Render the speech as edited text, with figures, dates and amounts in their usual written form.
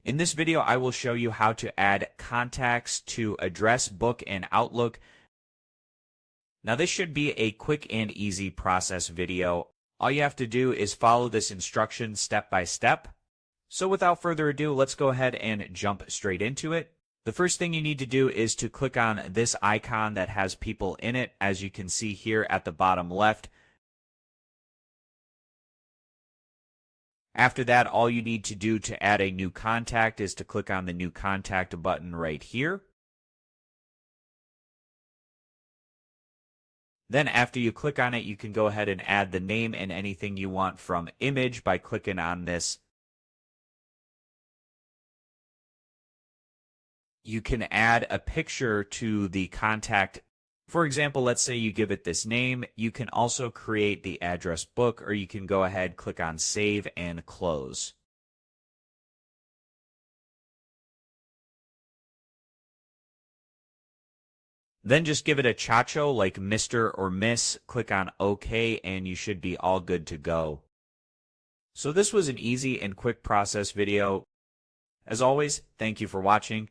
In this video, I will show you how to add contacts to Address Book in Outlook. Now this should be a quick and easy process video. All you have to do is follow this instruction step by step. So without further ado, let's go ahead and jump straight into it. The first thing you need to do is to click on this icon that has people in it, as you can see here at the bottom left. After that, all you need to do to add a new contact is to click on the New Contact button right here. Then after you click on it, you can go ahead and add the name and anything you want from image by clicking on this. You can add a picture to the contact. For example, let's say you give it this name. You can also create the address book, or you can go ahead, click on Save and Close. Then just give it a chacho like Mr. or Miss, click on OK, and you should be all good to go. So this was an easy and quick process video. As always, thank you for watching.